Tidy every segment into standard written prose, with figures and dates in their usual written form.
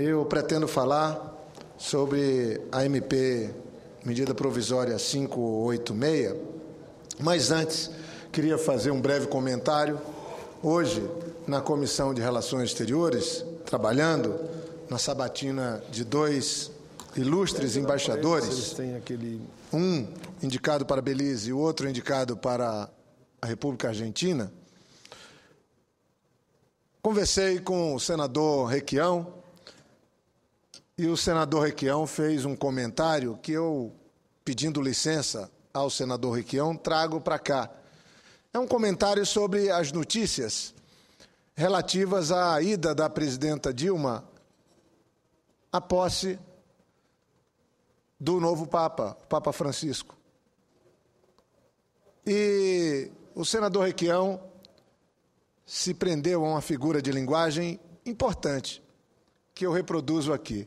Eu pretendo falar sobre a MP, medida provisória 586, mas antes queria fazer um breve comentário. Hoje, na Comissão de Relações Exteriores, trabalhando na sabatina de dois ilustres embaixadores, um indicado para Belize e o outro indicado para a República Argentina, conversei com o senador Requião, e o senador Requião fez um comentário que eu, pedindo licença ao senador Requião, trago para cá. É um comentário sobre as notícias relativas à ida da presidenta Dilma à posse do novo Papa, Papa Francisco. E o senador Requião se prendeu a uma figura de linguagem importante, que eu reproduzo aqui.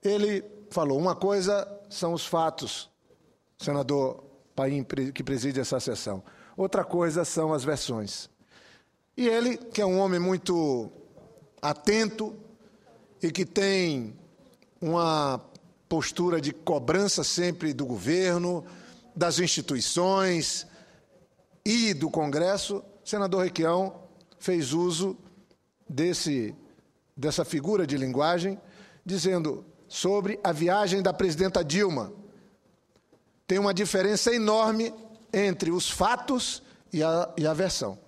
Ele falou, uma coisa são os fatos, senador Paim, que preside essa sessão. Outra coisa são as versões. E ele, que é um homem muito atento e que tem uma postura de cobrança sempre do governo, das instituições e do Congresso, senador Requião fez uso dessa figura de linguagem, dizendo sobre a viagem da presidenta Dilma. Tem uma diferença enorme entre os fatos e a versão.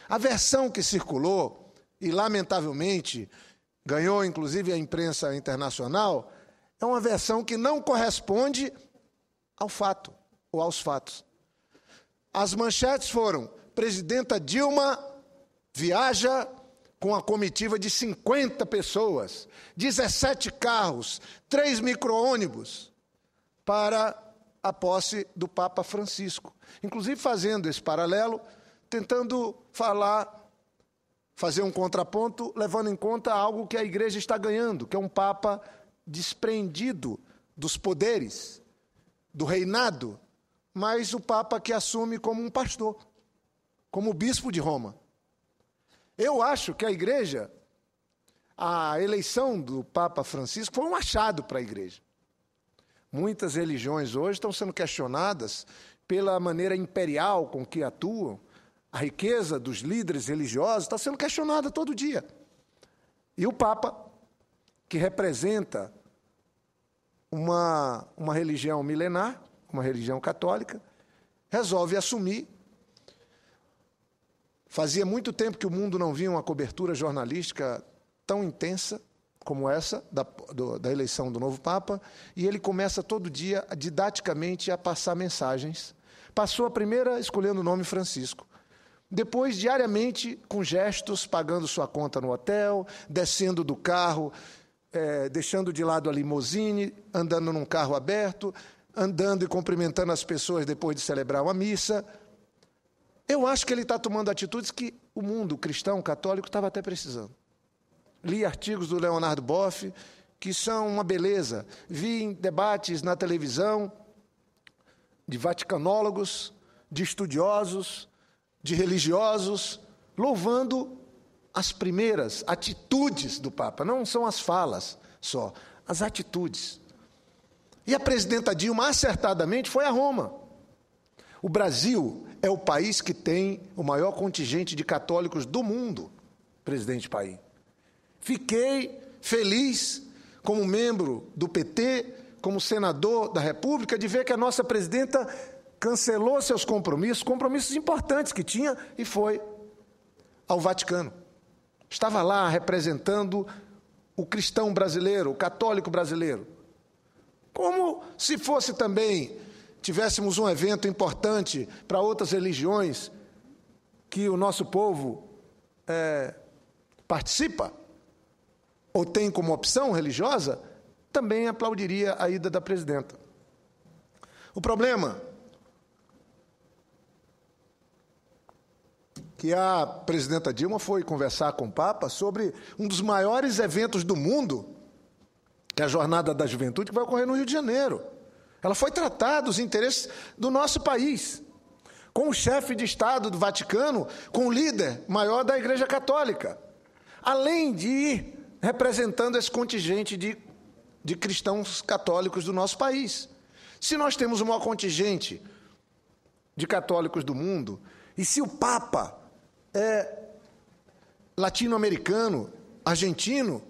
A versão que circulou, e lamentavelmente ganhou inclusive a imprensa internacional, é uma versão que não corresponde ao fato ou aos fatos. As manchetes foram: presidenta Dilma viaja com a comitiva de 50 pessoas, 17 carros, 3 micro-ônibus para a posse do Papa Francisco. Inclusive fazendo esse paralelo, tentando fazer um contraponto, levando em conta algo que a Igreja está ganhando, que é um Papa desprendido dos poderes, do reinado, mas o Papa que assume como um pastor, como o bispo de Roma. Eu acho que a Igreja, a eleição do Papa Francisco foi um achado para a Igreja. Muitas religiões hoje estão sendo questionadas pela maneira imperial com que atuam. A riqueza dos líderes religiosos está sendo questionada todo dia. E o Papa, que representa uma religião milenar, uma religião católica, resolve assumir. Fazia muito tempo que o mundo não via uma cobertura jornalística tão intensa como essa, da eleição do novo Papa, e ele começa todo dia, didaticamente, a passar mensagens. Passou a primeira escolhendo o nome Francisco. Depois, diariamente, com gestos, pagando sua conta no hotel, descendo do carro, deixando de lado a limusine, andando num carro aberto, andando e cumprimentando as pessoas depois de celebrar uma missa. Eu acho que ele está tomando atitudes que o mundo cristão, católico, estava até precisando. Li artigos do Leonardo Boff, que são uma beleza. Vi debates na televisão de vaticanólogos, de estudiosos, de religiosos, louvando as primeiras atitudes do Papa. Não são as falas só, as atitudes. E a presidenta Dilma, acertadamente, foi a Roma. O Brasil é o país que tem o maior contingente de católicos do mundo, presidente Paim. Fiquei feliz, como membro do PT, como senador da República, de ver que a nossa presidenta cancelou seus compromissos importantes que tinha, e foi ao Vaticano. Estava lá representando o cristão brasileiro, o católico brasileiro. Como se fosse também, tivéssemos um evento importante para outras religiões que o nosso povo participa, ou tem como opção religiosa, também aplaudiria a ida da presidenta. O problema que a presidenta Dilma foi conversar com o Papa sobre um dos maiores eventos do mundo, que é a Jornada da Juventude, que vai ocorrer no Rio de Janeiro. Ela foi tratar dos interesses do nosso país, com o chefe de Estado do Vaticano, com o líder maior da Igreja Católica, além de ir representando esse contingente de cristãos católicos do nosso país. Se nós temos o maior contingente de católicos do mundo, e se o Papa é latino-americano, argentino,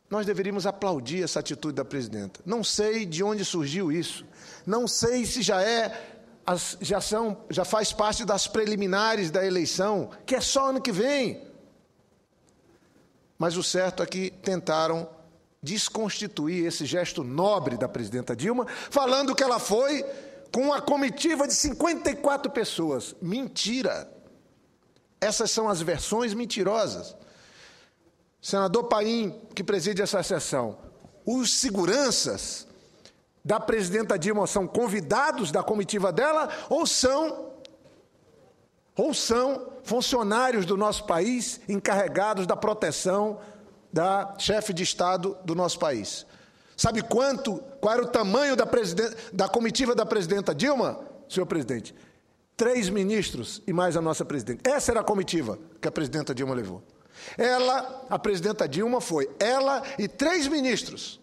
nós deveríamos aplaudir essa atitude da presidenta. Não sei de onde surgiu isso, não sei se já faz parte das preliminares da eleição, que é só ano que vem. Mas o certo é que tentaram desconstituir esse gesto nobre da presidenta Dilma, falando que ela foi com uma comitiva de 54 pessoas. Mentira! Essas são as versões mentirosas. Senador Paim, que preside essa sessão, os seguranças da presidenta Dilma são convidados da comitiva dela ou são funcionários do nosso país encarregados da proteção da chefe de Estado do nosso país? Sabe qual era o tamanho da comitiva da presidenta Dilma, senhor presidente? 3 ministros e mais a nossa presidente. Essa era a comitiva que a presidenta Dilma levou. A presidenta Dilma foi, ela e 3 ministros.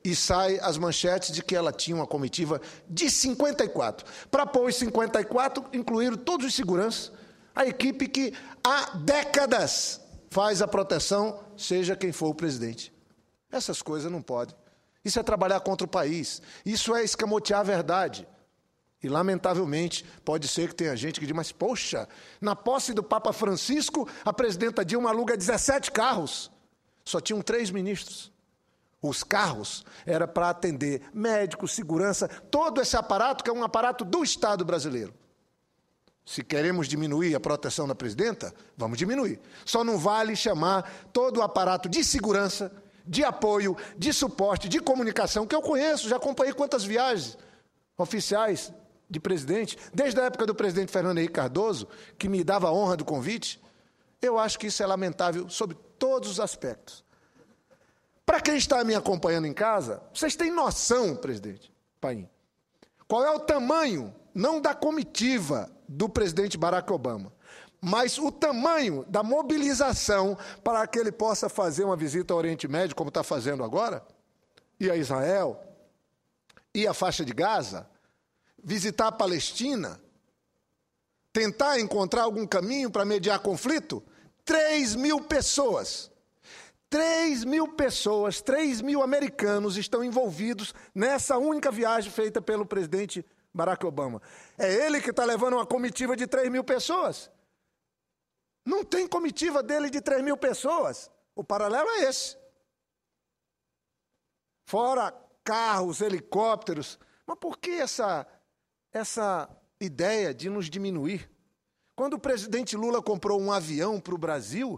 E sai as manchetes de que ela tinha uma comitiva de 54. Para pôr os 54, incluíram todos os seguranças, a equipe que há décadas faz a proteção, seja quem for o presidente. Essas coisas não podem. Isso é trabalhar contra o país. Isso é escamotear a verdade. E, lamentavelmente, pode ser que tenha gente que diga, mas, poxa, na posse do Papa Francisco, a presidenta Dilma aluga 17 carros. Só tinham 3 ministros. Os carros eram para atender médicos, segurança, todo esse aparato que é um aparato do Estado brasileiro. Se queremos diminuir a proteção da presidenta, vamos diminuir. Só não vale chamar todo o aparato de segurança, de apoio, de suporte, de comunicação, que eu conheço, já acompanhei quantas viagens oficiais de presidente, desde a época do presidente Fernando Henrique Cardoso, que me dava a honra do convite. Eu acho que isso é lamentável sob todos os aspectos. Para quem está me acompanhando em casa, vocês têm noção, presidente Paim, qual é o tamanho, não da comitiva do presidente Barack Obama, mas o tamanho da mobilização para que ele possa fazer uma visita ao Oriente Médio, como está fazendo agora, e a Israel, e a faixa de Gaza, visitar a Palestina, tentar encontrar algum caminho para mediar conflito? 3.000 pessoas. 3.000 pessoas, 3.000 americanos estão envolvidos nessa única viagem feita pelo presidente Barack Obama. É ele que está levando uma comitiva de 3.000 pessoas. Não tem comitiva dele de 3.000 pessoas. O paralelo é esse. Fora carros, helicópteros. Mas por que essa ideia de nos diminuir? Quando o presidente Lula comprou um avião para o Brasil,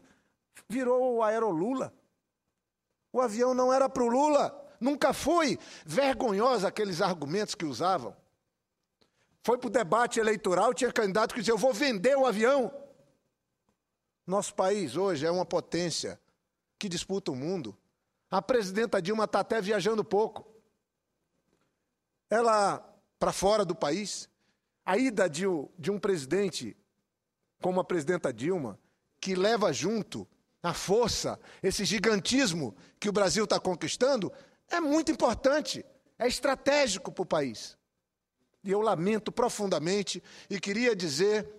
virou o Aerolula. O avião não era para o Lula, nunca foi. Vergonhoso aqueles argumentos que usavam. Foi para o debate eleitoral, tinha candidato que dizia, eu vou vender o avião. Nosso país hoje é uma potência que disputa o mundo. A presidenta Dilma está até viajando pouco. Ela, para fora do país, a ida de um presidente como a presidenta Dilma, que leva junto a força, esse gigantismo que o Brasil está conquistando, é muito importante, é estratégico para o país. E eu lamento profundamente e queria dizer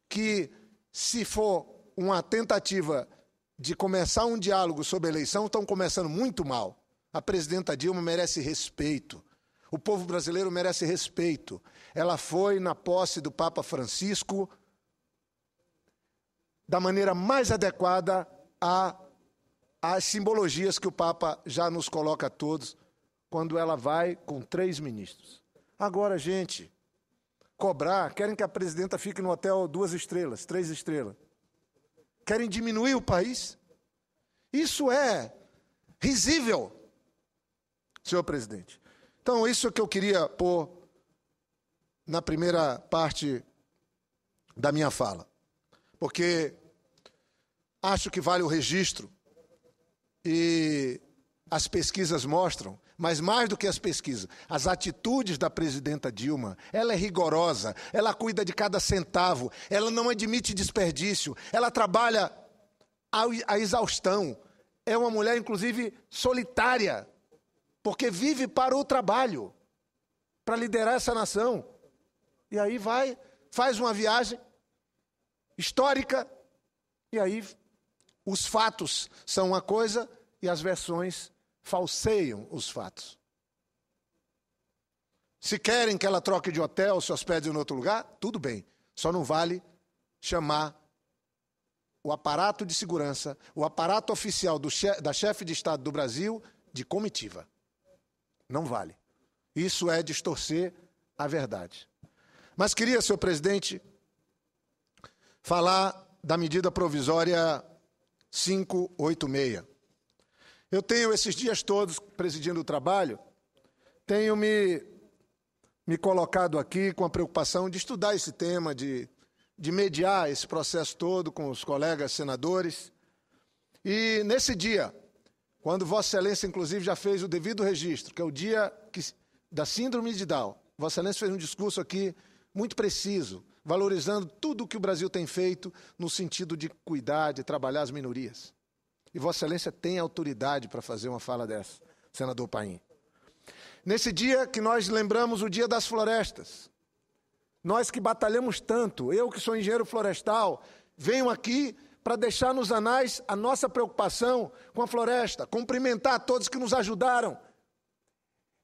que, se for uma tentativa de começar um diálogo sobre a eleição, estão começando muito mal. A presidenta Dilma merece respeito. O povo brasileiro merece respeito. Ela foi na posse do Papa Francisco da maneira mais adequada às simbologias que o Papa já nos coloca a todos, quando ela vai com 3 ministros. Agora, gente, cobrar, querem que a presidenta fique no hotel 2 estrelas, 3 estrelas. Querem diminuir o país? Isso é risível, senhor presidente. Então, isso que eu queria pôr na primeira parte da minha fala, porque acho que vale o registro e as pesquisas mostram, mas mais do que as pesquisas, as atitudes da presidenta Dilma, ela é rigorosa, ela cuida de cada centavo, ela não admite desperdício, ela trabalha à exaustão. É uma mulher, inclusive, solitária, porque vive para o trabalho, para liderar essa nação. E aí faz uma viagem histórica, e aí os fatos são uma coisa e as versões falseiam os fatos. Se querem que ela troque de hotel, se hospede em outro lugar, tudo bem. Só não vale chamar o aparato de segurança, o aparato oficial da chefe de Estado do Brasil de comitiva. Não vale. Isso é distorcer a verdade. Mas queria, senhor presidente, falar da medida provisória 586. Eu tenho esses dias todos presidindo o trabalho, tenho me colocado aqui com a preocupação de estudar esse tema, de mediar esse processo todo com os colegas senadores. E nesse dia, quando Vossa Excelência, inclusive, já fez o devido registro, que é o dia da síndrome de Down, Vossa Excelência fez um discurso aqui muito preciso, valorizando tudo o que o Brasil tem feito no sentido de cuidar, de trabalhar as minorias. E Vossa Excelência tem autoridade para fazer uma fala dessa, senador Paim. Nesse dia que nós lembramos o Dia das Florestas, nós que batalhamos tanto, eu que sou engenheiro florestal, venho aqui para deixar nos anais a nossa preocupação com a floresta, cumprimentar todos que nos ajudaram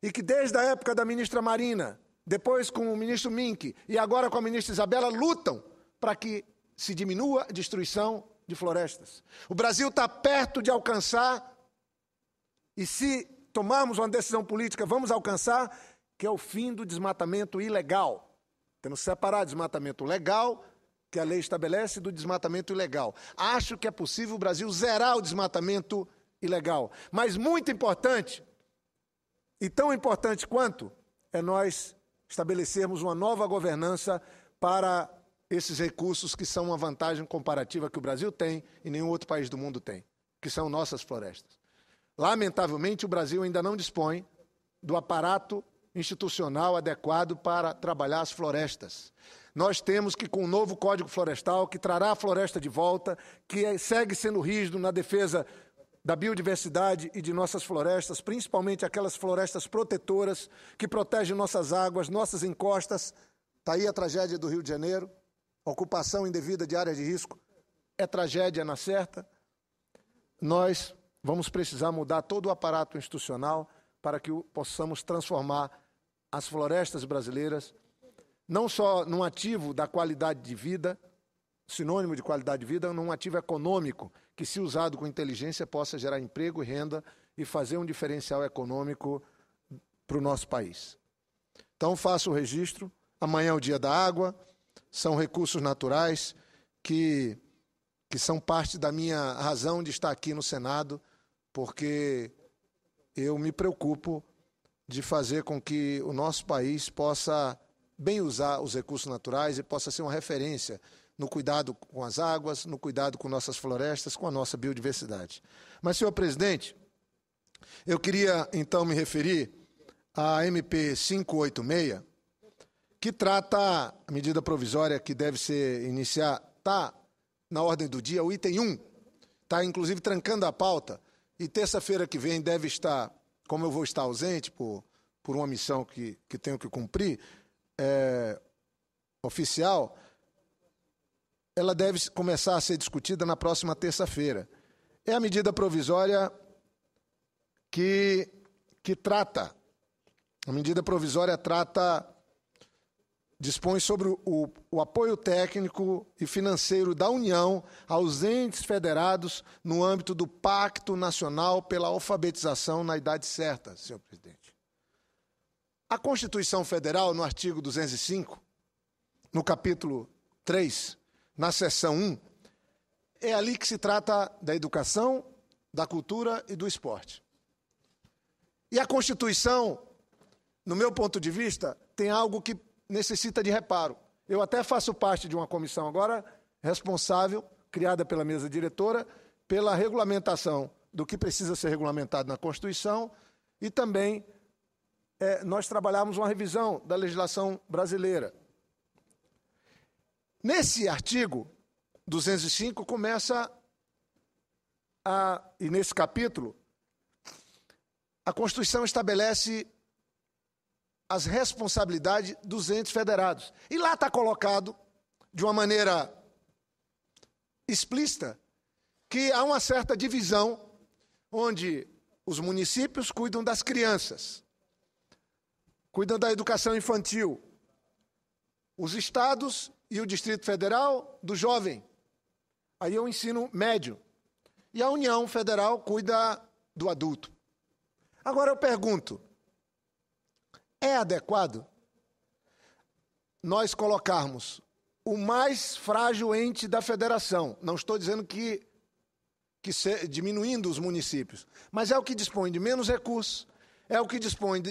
e que desde a época da ministra Marina, depois com o ministro Mink e agora com a ministra Isabela, lutam para que se diminua a destruição de florestas. O Brasil está perto de alcançar, e se tomarmos uma decisão política, vamos alcançar, que é o fim do desmatamento ilegal. Temos que separar desmatamento legal, que a lei estabelece, do desmatamento ilegal. Acho que é possível o Brasil zerar o desmatamento ilegal. Mas muito importante, e tão importante quanto, é nós estabelecermos uma nova governança para esses recursos que são uma vantagem comparativa que o Brasil tem e nenhum outro país do mundo tem, que são nossas florestas. Lamentavelmente, o Brasil ainda não dispõe do aparato institucional adequado para trabalhar as florestas. Nós temos que, com o novo Código Florestal, que trará a floresta de volta, que segue sendo rígido na defesa da biodiversidade e de nossas florestas, principalmente aquelas florestas protetoras que protegem nossas águas, nossas encostas. Está aí a tragédia do Rio de Janeiro, ocupação indevida de áreas de risco, é tragédia na certa. Nós vamos precisar mudar todo o aparato institucional para que possamos transformar as florestas brasileiras não só num ativo da qualidade de vida, sinônimo de qualidade de vida, num ativo econômico, que, se usado com inteligência, possa gerar emprego e renda e fazer um diferencial econômico para o nosso país. Então, faço o registro. Amanhã é o Dia da Água, são recursos naturais que são parte da minha razão de estar aqui no Senado, porque eu me preocupo de fazer com que o nosso país possa bem usar os recursos naturais e possa ser uma referência no cuidado com as águas, no cuidado com nossas florestas, com a nossa biodiversidade. Mas, senhor presidente, eu queria, então, me referir à MP 586, que trata a medida provisória que deve ser está na ordem do dia, o item 1, está, inclusive, trancando a pauta, e terça-feira que vem deve estar, como eu vou estar ausente por uma missão que tenho que cumprir, oficial, ela deve começar a ser discutida na próxima terça-feira. É a medida provisória que trata, a medida provisória dispõe sobre o apoio técnico e financeiro da União aos entes federados no âmbito do Pacto Nacional pela Alfabetização na Idade Certa, senhor presidente. A Constituição Federal, no artigo 205, no capítulo 3, na seção 1, é ali que se trata da educação, da cultura e do esporte. E a Constituição, no meu ponto de vista, tem algo que necessita de reparo. Eu até faço parte de uma comissão agora responsável, criada pela mesa diretora, pela regulamentação do que precisa ser regulamentado na Constituição e também nós trabalhamos uma revisão da legislação brasileira. Nesse artigo 205 começa e nesse capítulo, a Constituição estabelece as responsabilidades dos entes federados. E lá está colocado, de uma maneira explícita, que há uma certa divisão onde os municípios cuidam das crianças, cuidam da educação infantil, os estados e o Distrito Federal do jovem, aí é o ensino médio, e a União Federal cuida do adulto. Agora eu pergunto, é adequado nós colocarmos o mais frágil ente da federação, não estou dizendo que diminuindo os municípios, mas é o que dispõe de menos recursos, é o que dispõe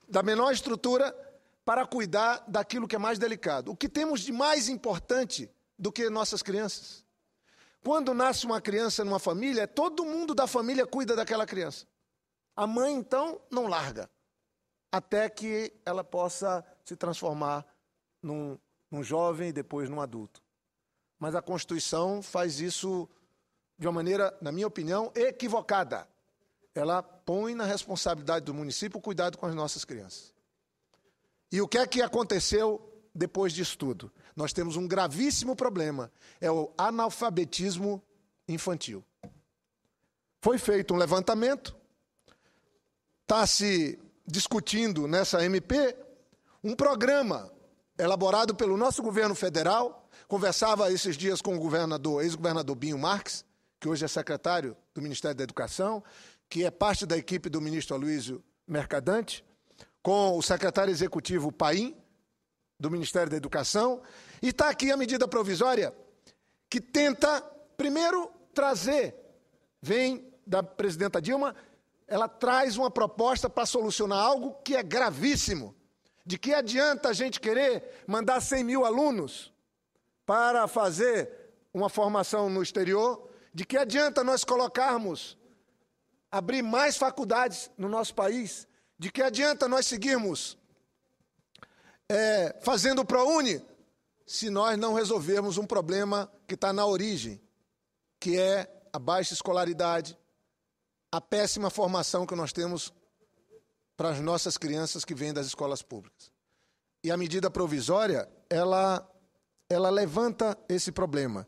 da menor estrutura para cuidar daquilo que é mais delicado. O que temos de mais importante do que nossas crianças? Quando nasce uma criança numa família, todo mundo da família cuida daquela criança. A mãe, então, não larga, até que ela possa se transformar num jovem e depois num adulto. Mas a Constituição faz isso de uma maneira, na minha opinião, equivocada. Ela põe na responsabilidade do município o cuidado com as nossas crianças. E o que é que aconteceu depois disso tudo? Nós temos um gravíssimo problema, é o analfabetismo infantil. Foi feito um levantamento, está se discutindo nessa MP um programa elaborado pelo nosso governo federal. Conversava esses dias com o ex-governador Binho Marques, que hoje é secretário do Ministério da Educação, que é parte da equipe do ministro Aloysio Mercadante, com o secretário executivo Paim, do Ministério da Educação, e está aqui a medida provisória que tenta, primeiro, trazer, vem da presidenta Dilma, ela traz uma proposta para solucionar algo que é gravíssimo. De que adianta a gente querer mandar 100 mil alunos para fazer uma formação no exterior? De que adianta nós abrir mais faculdades no nosso país? De que adianta nós seguirmos fazendo o ProUni se nós não resolvermos um problema que está na origem, que é a baixa escolaridade, a péssima formação que nós temos para as nossas crianças que vêm das escolas públicas. E a medida provisória, ela levanta esse problema.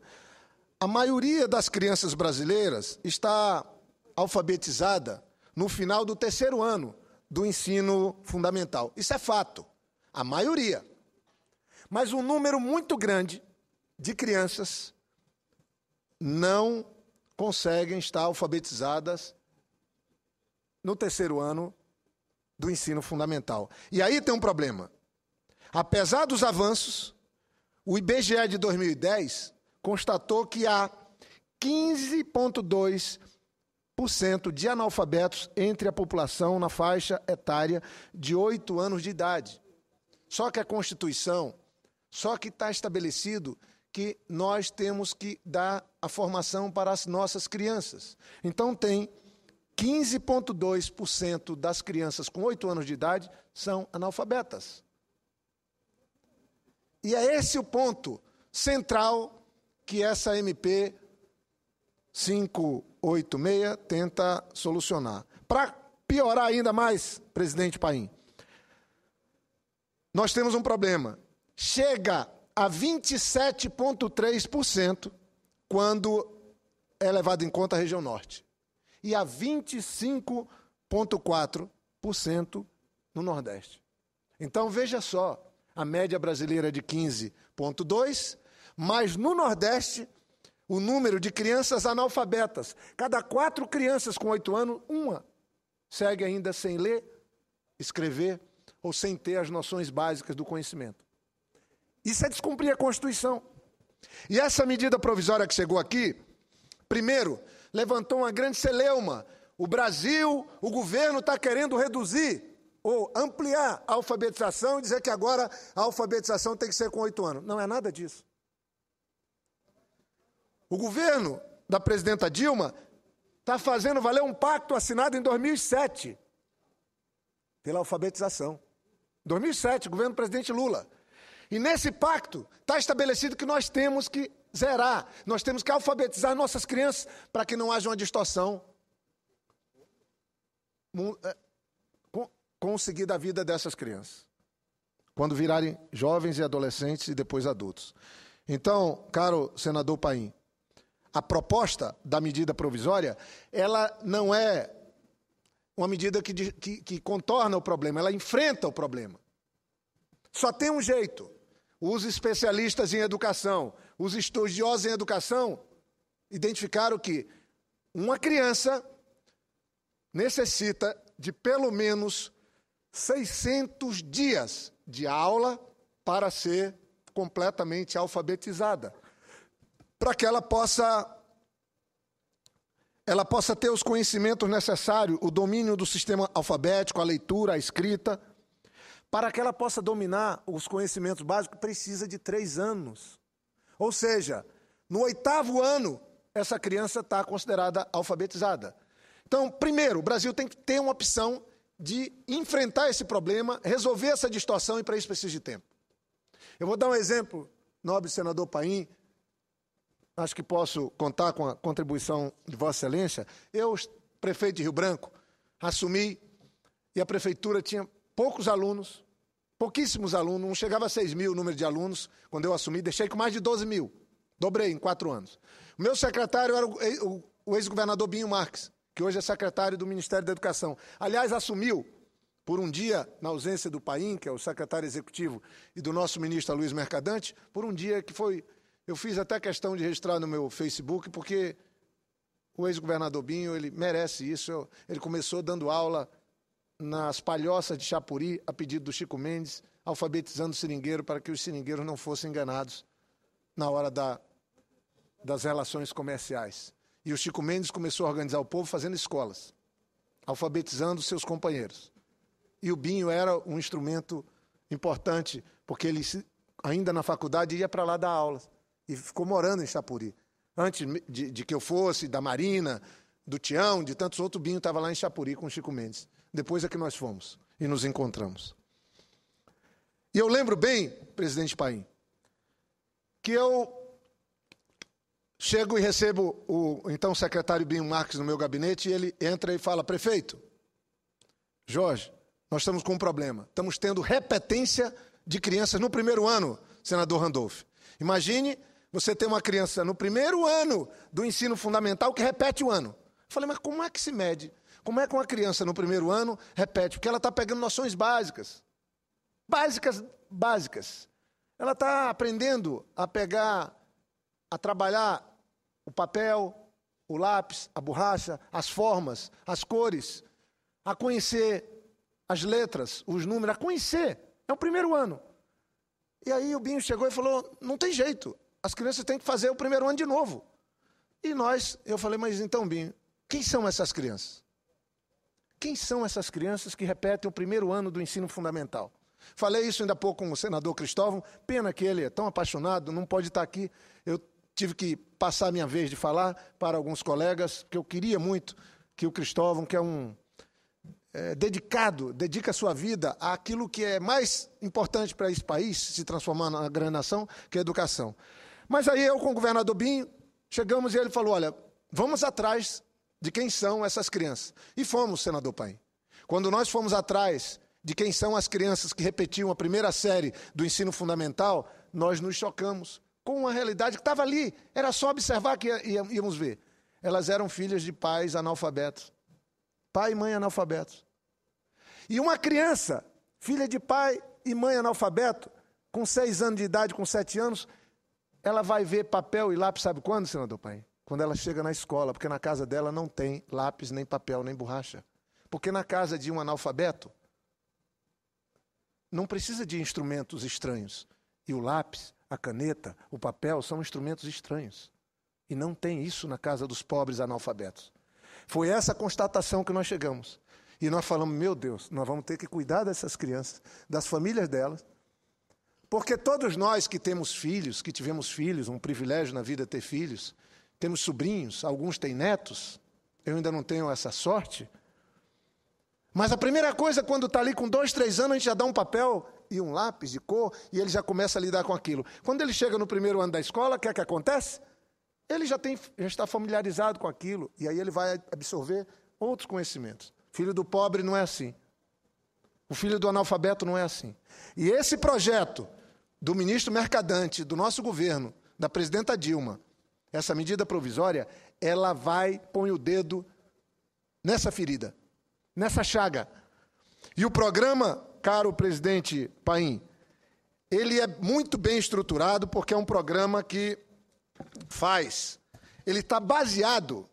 A maioria das crianças brasileiras está alfabetizada no final do 3º ano do ensino fundamental. Isso é fato, a maioria. Mas um número muito grande de crianças não conseguem estar alfabetizadas no 3º ano do ensino fundamental. E aí tem um problema. Apesar dos avanços, o IBGE de 2010 constatou que há 15,2% de analfabetos entre a população na faixa etária de 8 anos de idade. Só que a Constituição, só que está estabelecido que nós temos que dar a formação para as nossas crianças. Então tem 15,2% das crianças com 8 anos de idade são analfabetas. E é esse o ponto central que essa MP 586 tenta solucionar. Para piorar ainda mais, presidente Paim, nós temos um problema. Chega a 27,3% quando é levado em conta a região norte. E a 25,4% no Nordeste. Então, veja só, a média brasileira é de 15,2%, mas no Nordeste, o número de crianças analfabetas, cada 4 crianças com 8 anos, uma segue ainda sem ler, escrever ou sem ter as noções básicas do conhecimento. Isso é descumprir a Constituição. E essa medida provisória que chegou aqui, primeiro, levantou uma grande celeuma. O Brasil, o governo está querendo reduzir ou ampliar a alfabetização e dizer que agora a alfabetização tem que ser com 8 anos. Não é nada disso. O governo da presidenta Dilma está fazendo valer um pacto assinado em 2007 pela alfabetização. 2007, governo do presidente Lula. E nesse pacto está estabelecido que nós temos que zerar. Nós temos que alfabetizar nossas crianças para que não haja uma distorção com o seguir da vida dessas crianças, quando virarem jovens e adolescentes e depois adultos. Então, caro senador Paim, a proposta da medida provisória, ela não é uma medida que contorna o problema, ela enfrenta o problema. Só tem um jeito. Os especialistas em educação, os estudiosos em educação, identificaram que uma criança necessita de pelo menos 600 dias de aula para ser completamente alfabetizada, para que ela possa ter os conhecimentos necessários, o domínio do sistema alfabético, a leitura, a escrita. Para que ela possa dominar os conhecimentos básicos, precisa de 3 anos. Ou seja, no 8º ano, essa criança está considerada alfabetizada. Então, primeiro, o Brasil tem que ter uma opção de enfrentar esse problema, resolver essa distorção, e para isso precisa de tempo. Eu vou dar um exemplo, nobre senador Paim, acho que posso contar com a contribuição de Vossa Excelência. Eu, prefeito de Rio Branco, assumi e a prefeitura tinha poucos alunos, pouquíssimos alunos, não chegava a 6 mil o número de alunos. Quando eu assumi, deixei com mais de 12 mil. Dobrei em 4 anos. O meu secretário era o ex-governador Binho Marques, que hoje é secretário do Ministério da Educação. Aliás, assumiu por um dia, na ausência do Paim, que é o secretário executivo, e do nosso ministro Luiz Mercadante, por um dia que foi... Eu fiz até questão de registrar no meu Facebook, porque o ex-governador Binho, ele merece isso. Ele começou dando aula nas palhoças de Chapuri, a pedido do Chico Mendes, alfabetizando o seringueiro para que os seringueiros não fossem enganados na hora das relações comerciais. E o Chico Mendes começou a organizar o povo fazendo escolas, alfabetizando seus companheiros. E o Binho era um instrumento importante, porque ele, ainda na faculdade, ia para lá dar aulas. E ficou morando em Chapuri. Antes de que eu fosse, da Marina, do Tião, de tantos outros, o Binho estava lá em Chapuri com o Chico Mendes. Depois é que nós fomos e nos encontramos. E eu lembro bem, presidente Paim, que eu chego e recebo o então secretário Binho Marques no meu gabinete, e ele entra e fala: prefeito, Jorge, nós estamos com um problema. Estamos tendo repetência de crianças no primeiro ano, senador Randolph. Imagine você ter uma criança no primeiro ano do ensino fundamental que repete o ano. Eu falei, mas como é que se mede? Como é que uma criança no primeiro ano repete? Porque ela está pegando noções básicas. Básicas. Ela está aprendendo a trabalhar o papel, o lápis, a borracha, as formas, as cores, a conhecer as letras, os números, a conhecer. É o primeiro ano. E aí o Binho chegou e falou, não tem jeito, as crianças têm que fazer o primeiro ano de novo. E eu falei, mas então, Binho, quem são essas crianças? Quem são essas crianças que repetem o primeiro ano do ensino fundamental? Falei isso ainda há pouco com o senador Cristóvão, pena que ele é tão apaixonado, não pode estar aqui. Eu tive que passar a minha vez de falar para alguns colegas, porque eu queria muito que o Cristóvão, que é um dedica a sua vida àquilo que é mais importante para esse país, se transformar na grande nação, que é a educação. Mas aí eu com o governador Binho, chegamos e ele falou, olha, vamos atrás de quem são essas crianças. E fomos, senador Paim. Quando nós fomos atrás de quem são as crianças que repetiam a primeira série do ensino fundamental, nós nos chocamos com uma realidade que estava ali. Era só observar que íamos ver. Elas eram filhas de pais analfabetos. Pai e mãe analfabetos. E uma criança, filha de pai e mãe analfabeto, com 6 anos de idade, com 7 anos, ela vai ver papel e lápis, sabe quando, senador Paim? Quando ela chega na escola, porque na casa dela não tem lápis, nem papel, nem borracha. Porque na casa de um analfabeto, não precisa de instrumentos estranhos. E o lápis, a caneta, o papel são instrumentos estranhos. E não tem isso na casa dos pobres analfabetos. Foi essa a constatação que nós chegamos. E nós falamos, meu Deus, nós vamos ter que cuidar dessas crianças, das famílias delas. Porque todos nós que temos filhos, que tivemos filhos, um privilégio na vida ter filhos, temos sobrinhos, alguns têm netos, eu ainda não tenho essa sorte. Mas a primeira coisa, quando está ali com 2, 3 anos, a gente já dá um papel e um lápis de cor, e ele já começa a lidar com aquilo. Quando ele chega no primeiro ano da escola, o que é que acontece? Ele já está familiarizado com aquilo, e aí ele vai absorver outros conhecimentos. Filho do pobre não é assim. O filho do analfabeto não é assim. E esse projeto do ministro Mercadante, do nosso governo, da presidenta Dilma, essa medida provisória, ela põe o dedo nessa ferida, nessa chaga. E o programa, caro presidente Paim, ele é muito bem estruturado, porque é um programa que ele está baseado,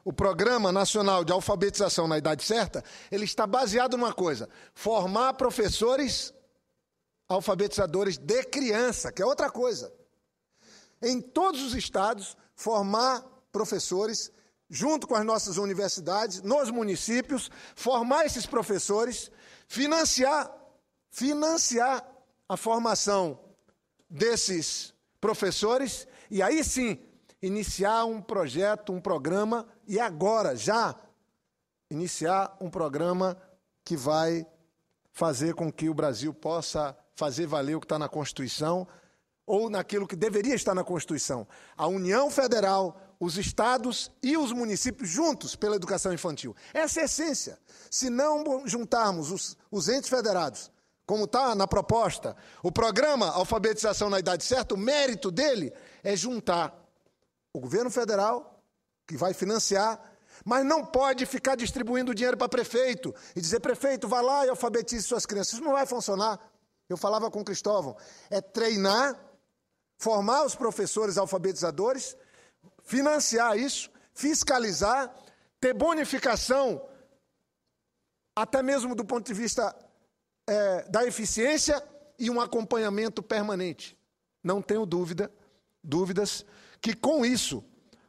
o Programa Nacional de Alfabetização na Idade Certa, ele está baseado numa coisa: formar professores alfabetizadores de criança, que é outra coisa. Em todos os estados, formar professores, junto com as nossas universidades, nos municípios, formar esses professores, financiar a formação desses professores, e aí sim, iniciar um projeto, um programa, e agora já iniciar um programa que vai fazer com que o Brasil possa fazer valer o que está na Constituição, ou naquilo que deveria estar na Constituição. A União Federal, os estados e os municípios juntos pela educação infantil. Essa é a essência. Se não juntarmos os entes federados, como está na proposta, o programa Alfabetização na Idade Certa, o mérito dele é juntar o governo federal, que vai financiar, mas não pode ficar distribuindo dinheiro para prefeito e dizer: prefeito, vá lá e alfabetize suas crianças. Isso não vai funcionar. Eu falava com o Cristóvão, é treinar, formar os professores alfabetizadores, financiar isso, fiscalizar, ter bonificação, até mesmo do ponto de vista da eficiência, e um acompanhamento permanente. Não tenho dúvidas que com isso,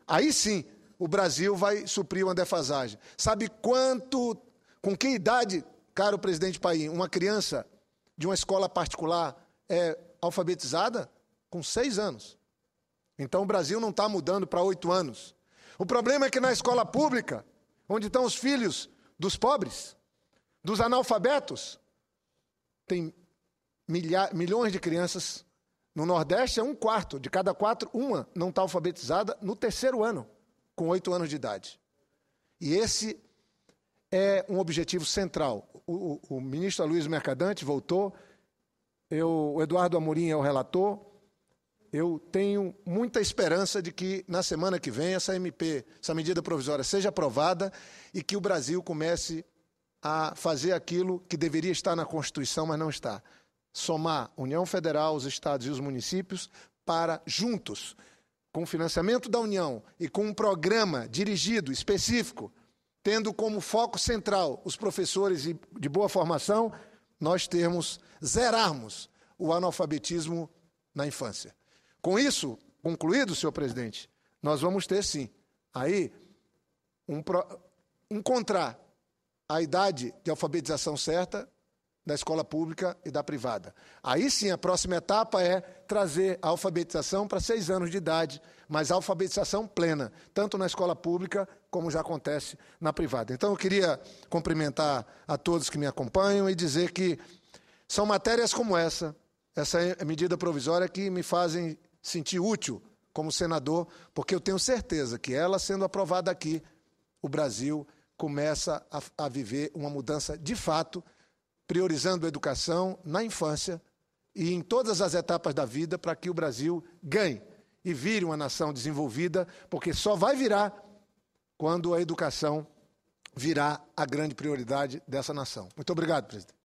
aí sim, o Brasil vai suprir uma defasagem. Sabe com que idade, caro presidente Paim, uma criança de uma escola particular é alfabetizada? Com 6 anos. Então o Brasil não está mudando para 8 anos. O problema é que na escola pública, onde estão os filhos dos pobres, dos analfabetos, tem milhões de crianças. No Nordeste é 1/4, de cada 4, uma não está alfabetizada no 3º ano, com 8 anos de idade. E esse é um objetivo central. O ministro Aloysio Mercadante voltou, o Eduardo Amorim é o relator. Eu tenho muita esperança de que, na semana que vem, essa medida provisória seja aprovada e que o Brasil comece a fazer aquilo que deveria estar na Constituição, mas não está. Somar União Federal, os estados e os municípios para, juntos, com o financiamento da União e com um programa dirigido, específico, tendo como foco central os professores de boa formação, nós zerarmos o analfabetismo na infância. Com isso concluído, senhor presidente, nós vamos ter, sim, aí encontrar a idade de alfabetização certa da escola pública e da privada. Aí sim, a próxima etapa é trazer a alfabetização para 6 anos de idade, mas a alfabetização plena, tanto na escola pública como já acontece na privada. Então, eu queria cumprimentar a todos que me acompanham e dizer que são matérias como essa medida provisória, que me fazem sentir útil como senador, porque eu tenho certeza que ela sendo aprovada aqui, o Brasil começa a viver uma mudança de fato, priorizando a educação na infância e em todas as etapas da vida, para que o Brasil ganhe e vire uma nação desenvolvida, porque só vai virar quando a educação virar a grande prioridade dessa nação. Muito obrigado, presidente.